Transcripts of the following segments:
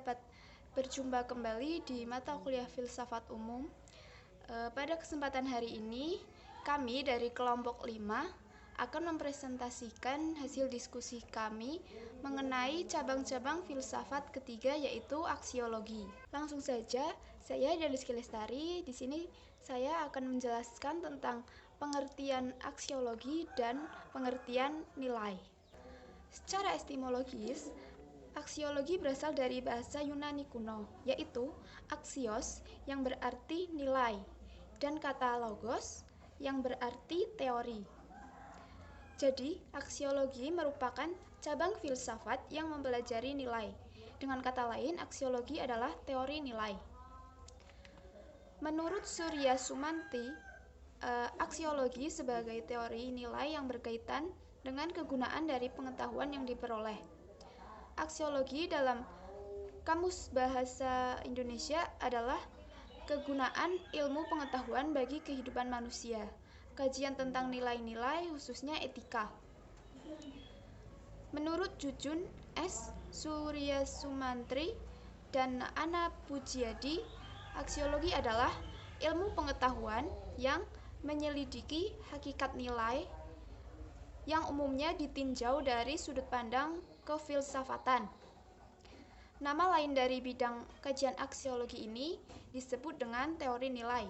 dapat berjumpa kembali di mata kuliah Filsafat Umum. Pada kesempatan hari ini, kami dari kelompok 5 akan mempresentasikan hasil diskusi kami mengenai cabang-cabang filsafat ketiga, yaitu aksiologi. Langsung saja, saya Rizky Lestari. Di sini saya akan menjelaskan tentang pengertian aksiologi dan pengertian nilai. Secara etimologis, aksiologi berasal dari bahasa Yunani kuno, yaitu aksios yang berarti nilai dan kata logos yang berarti teori. Jadi, aksiologi merupakan cabang filsafat yang mempelajari nilai. Dengan kata lain, aksiologi adalah teori nilai. Menurut Surya Sumanti, aksiologi sebagai teori nilai yang berkaitan dengan kegunaan dari pengetahuan yang diperoleh. Aksiologi dalam Kamus Bahasa Indonesia adalah kegunaan ilmu pengetahuan bagi kehidupan manusia. Kajian tentang nilai-nilai, khususnya etika. Menurut Jujun S. Surya Sumantri dan Ana Pujiadi, aksiologi adalah ilmu pengetahuan yang menyelidiki hakikat nilai yang umumnya ditinjau dari sudut pandang kefilsafatan. Nama lain dari bidang kajian aksiologi ini disebut dengan teori nilai.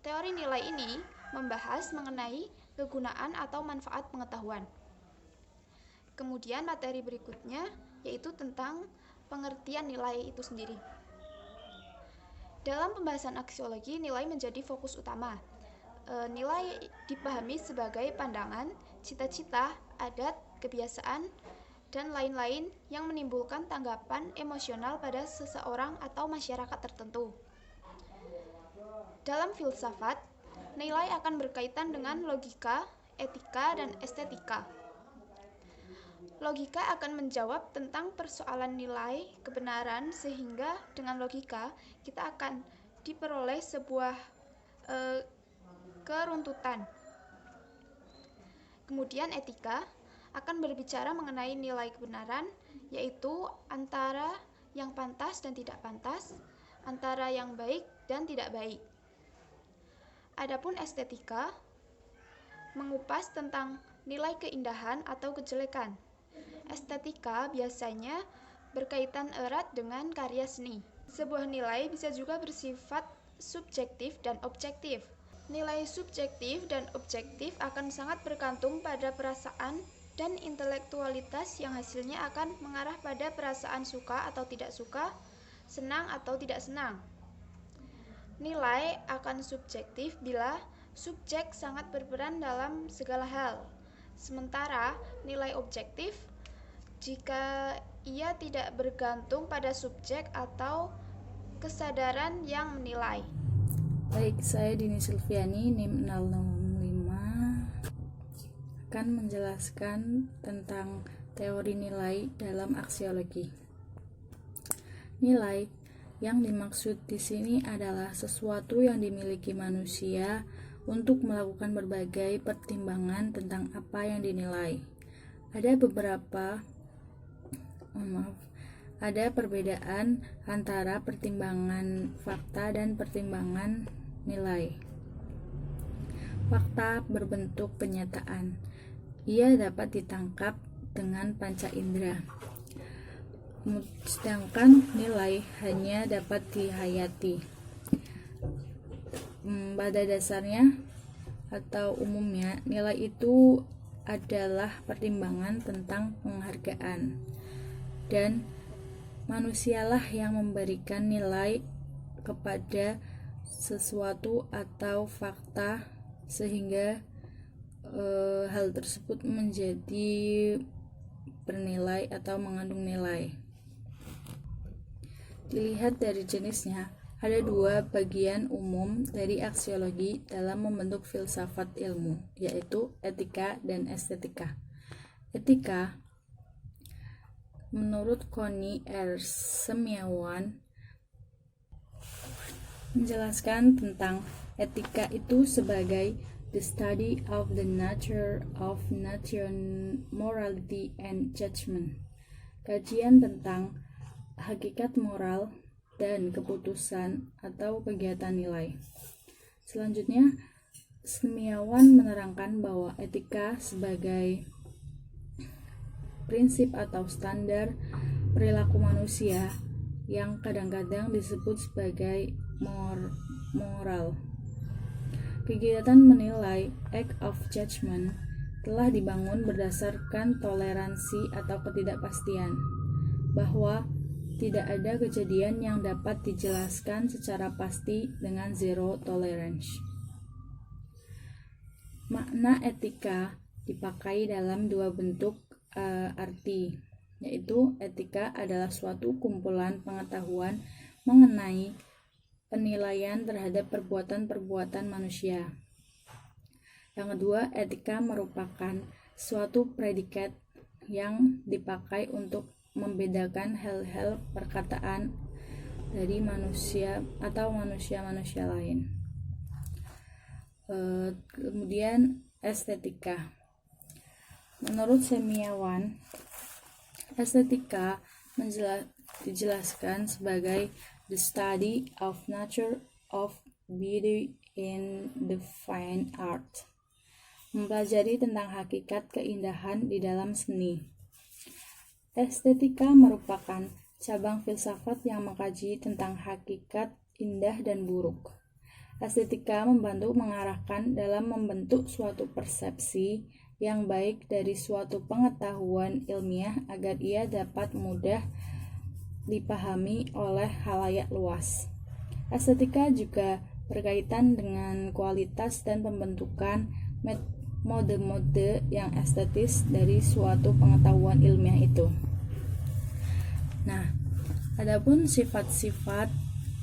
Teori nilai ini membahas mengenai kegunaan atau manfaat pengetahuan. Kemudian materi berikutnya yaitu tentang pengertian nilai itu sendiri. Dalam pembahasan aksiologi, nilai menjadi fokus utama. Nilai dipahami sebagai pandangan, cita-cita, adat, kebiasaan, dan lain-lain yang menimbulkan tanggapan emosional pada seseorang atau masyarakat tertentu. Dalam filsafat, nilai akan berkaitan dengan logika, etika, dan estetika. Logika akan menjawab tentang persoalan nilai kebenaran, sehingga dengan logika kita akan diperoleh sebuah keruntutan. Kemudian etika akan berbicara mengenai nilai kebenaran, yaitu antara yang pantas dan tidak pantas, antara yang baik dan tidak baik. Adapun estetika mengupas tentang nilai keindahan atau kejelekan. Estetika biasanya berkaitan erat dengan karya seni. Sebuah nilai bisa juga bersifat subjektif dan objektif. Nilai subjektif dan objektif akan sangat bergantung pada perasaan dan intelektualitas yang hasilnya akan mengarah pada perasaan suka atau tidak suka, senang atau tidak senang. Nilai akan subjektif bila subjek sangat berperan dalam segala hal. Sementara nilai objektif jika ia tidak bergantung pada subjek atau kesadaran yang menilai. Baik, saya Dini Silviani, NIM 065, akan menjelaskan tentang teori nilai dalam aksiologi. Nilai yang dimaksud di sini adalah sesuatu yang dimiliki manusia untuk melakukan berbagai pertimbangan tentang apa yang dinilai. Ada perbedaan antara pertimbangan fakta dan pertimbangan nilai. Fakta berbentuk penyataan. Ia dapat ditangkap dengan panca indera. Sedangkan nilai hanya dapat dihayati. Pada dasarnya atau umumnya, nilai itu adalah pertimbangan tentang penghargaan, dan manusialah yang memberikan nilai kepada sesuatu atau fakta sehingga hal tersebut menjadi bernilai atau mengandung nilai. Dilihat dari jenisnya, ada dua bagian umum dari aksiologi dalam membentuk filsafat ilmu, yaitu etika dan estetika. Etika, menurut Connie R. Semiawan, menjelaskan tentang etika itu sebagai the study of the nature of morality and judgment. Kajian tentang hakikat moral dan keputusan atau kegiatan nilai. Selanjutnya, semiawan menerangkan bahwa etika sebagai prinsip atau standar perilaku manusia yang kadang-kadang disebut sebagai moral. Kegiatan menilai, act of judgment, telah dibangun berdasarkan toleransi atau ketidakpastian, bahwa tidak ada kejadian yang dapat dijelaskan secara pasti dengan zero tolerance. Makna etika dipakai dalam dua bentuk arti, yaitu etika adalah suatu kumpulan pengetahuan mengenai penilaian terhadap perbuatan-perbuatan manusia. Yang kedua, etika merupakan suatu predikat yang dipakai untuk membedakan hal-hal perkataan dari manusia atau manusia-manusia lain. Kemudian estetika. Menurut semiawan, estetika dijelaskan sebagai the study of nature of beauty in the fine art, mempelajari tentang hakikat keindahan di dalam seni. Estetika merupakan cabang filsafat yang mengkaji tentang hakikat indah dan buruk. Estetika membantu mengarahkan dalam membentuk suatu persepsi yang baik dari suatu pengetahuan ilmiah agar ia dapat mudah dipahami oleh khalayak luas. Estetika juga berkaitan dengan kualitas dan pembentukan mode-mode yang estetis dari suatu pengetahuan ilmiah itu. Nah, adapun sifat-sifat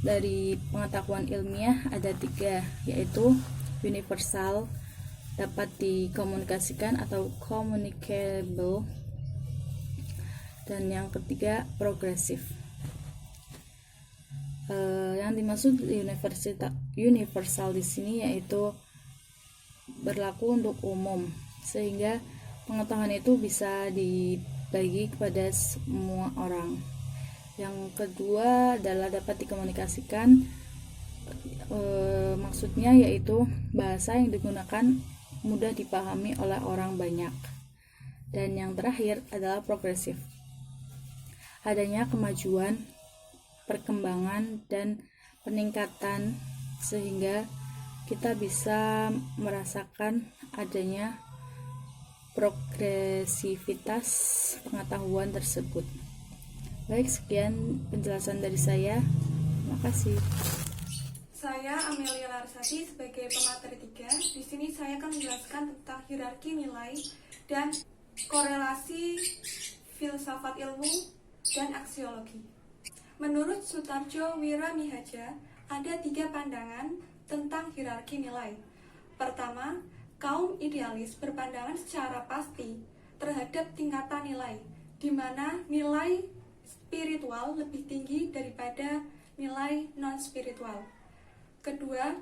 dari pengetahuan ilmiah ada 3, yaitu universal, dapat dikomunikasikan atau communicable, dan yang ketiga progresif. Yang dimaksud universal di sini yaitu berlaku untuk umum, sehingga pengetahuan itu bisa dibagi kepada semua orang. Yang kedua adalah dapat dikomunikasikan, maksudnya yaitu bahasa yang digunakan mudah dipahami oleh orang banyak. Dan yang terakhir adalah progresif, adanya kemajuan, perkembangan, dan peningkatan sehingga kita bisa merasakan adanya progresivitas pengetahuan tersebut. Baik, sekian penjelasan dari saya. Terima kasih. Saya Amelia Larsati sebagai pemateri 3. Di sini saya akan menjelaskan tentang hierarki nilai dan korelasi filsafat ilmu dan aksiologi. Menurut Sutarjo Wiramihaja, ada 3 pandangan tentang hierarki nilai. Pertama, kaum idealis berpandangan secara pasti terhadap tingkatan nilai, di mana nilai spiritual lebih tinggi daripada nilai non-spiritual. Kedua,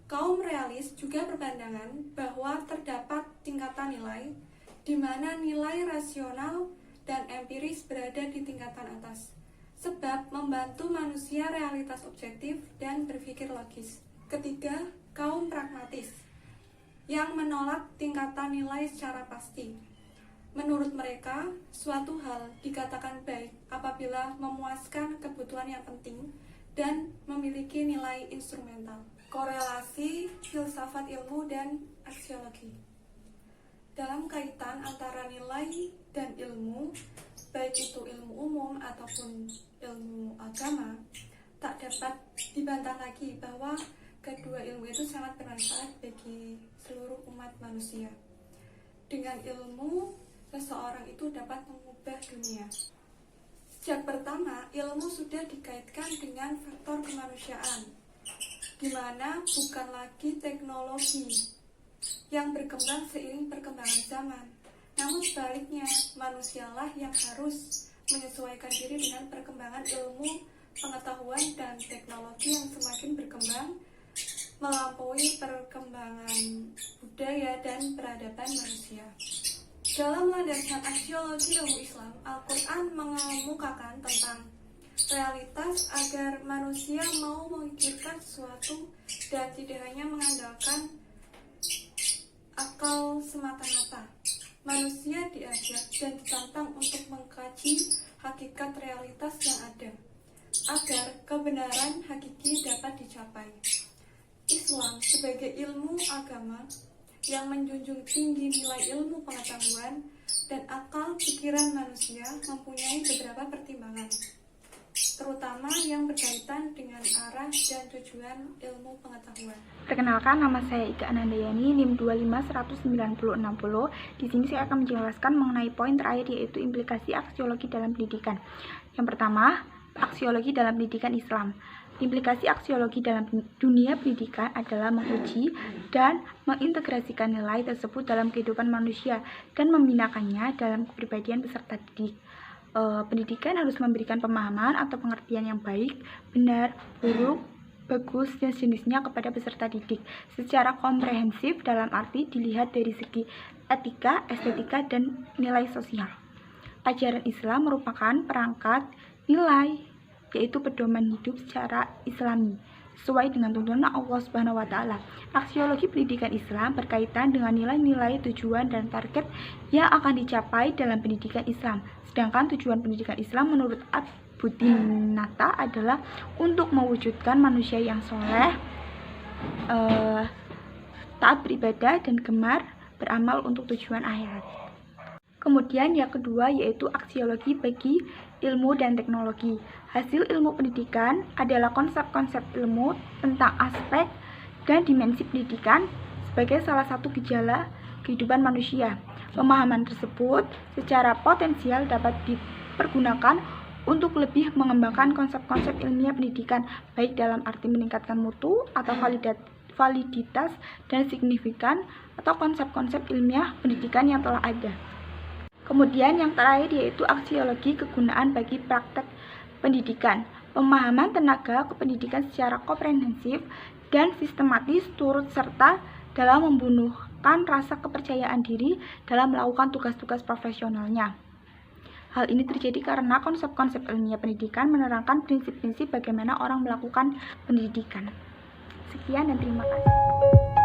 kaum realis juga berpandangan bahwa terdapat tingkatan nilai, di mana nilai rasional dan empiris berada di tingkatan atas, sebab membantu manusia realitas objektif dan berpikir logis. Ketiga, kaum pragmatis, yang menolak tingkatan nilai secara pasti. Menurut mereka, suatu hal dikatakan baik apabila memuaskan kebutuhan yang penting dan memiliki nilai instrumental. Korelasi filsafat ilmu dan aksiologi. Dalam kaitan antara nilai dan ilmu, baik itu ilmu umum ataupun ilmu agama, tak dapat dibantah lagi bahwa kedua ilmu itu sangat bermanfaat bagi seluruh umat manusia. Dengan ilmu, seseorang itu dapat mengubah dunia. Sejak pertama, ilmu sudah dikaitkan dengan faktor kemanusiaan, di mana bukan lagi teknologi yang berkembang seiring perkembangan zaman, namun sebaliknya, manusialah yang harus menyesuaikan diri dengan perkembangan ilmu, pengetahuan, dan teknologi yang semakin berkembang melampaui perkembangan budaya dan peradaban manusia. Dalam landasan aksiologi ilmu Islam, Al-Quran mengemukakan tentang realitas agar manusia mau memikirkan sesuatu dan tidak hanya mengandalkan akal semata-mata. Manusia diajak dan ditantang untuk mengkaji hakikat realitas yang ada, agar kebenaran hakiki dapat dicapai. Islam sebagai ilmu agama yang menjunjung tinggi nilai ilmu pengetahuan dan akal pikiran manusia mempunyai beberapa pertimbangan, terutama yang berkaitan dengan arah dan tujuan ilmu pengetahuan. Perkenalkan, nama saya Ika Anandayani, NIM 2519060. Di sini saya akan menjelaskan mengenai poin terakhir, yaitu implikasi aksiologi dalam pendidikan. Yang pertama, aksiologi dalam pendidikan Islam. Implikasi aksiologi dalam dunia pendidikan adalah menguji dan mengintegrasikan nilai tersebut dalam kehidupan manusia dan membinakannya dalam kepribadian peserta didik. Pendidikan harus memberikan pemahaman atau pengertian yang baik, benar, buruk, bagus, dan jenisnya kepada peserta didik secara komprehensif, dalam arti dilihat dari segi etika, estetika, dan nilai sosial. Ajaran Islam merupakan perangkat nilai, yaitu pedoman hidup secara Islami sesuai dengan tuntunan Allah Subhanahu wa taala. Aksiologi pendidikan Islam berkaitan dengan nilai-nilai, tujuan, dan target yang akan dicapai dalam pendidikan Islam. Sedangkan tujuan pendidikan Islam menurut Buddinata adalah untuk mewujudkan manusia yang soleh, taat beribadah, dan gemar beramal untuk tujuan akhirat. Kemudian yang kedua yaitu aksiologi bagi ilmu dan teknologi. Hasil ilmu pendidikan adalah konsep-konsep ilmu tentang aspek dan dimensi pendidikan sebagai salah satu gejala kehidupan manusia. Pemahaman tersebut secara potensial dapat dipergunakan untuk lebih mengembangkan konsep-konsep ilmiah pendidikan, baik dalam arti meningkatkan mutu atau validitas dan signifikan, atau konsep-konsep ilmiah pendidikan yang telah ada. Kemudian yang terakhir yaitu aksiologi kegunaan bagi praktek pendidikan. Pemahaman tenaga kependidikan secara komprehensif dan sistematis turut serta dalam membunuhkan rasa kepercayaan diri dalam melakukan tugas-tugas profesionalnya. Hal ini terjadi karena konsep-konsep ilmiah pendidikan menerangkan prinsip-prinsip bagaimana orang melakukan pendidikan. Sekian dan terima kasih.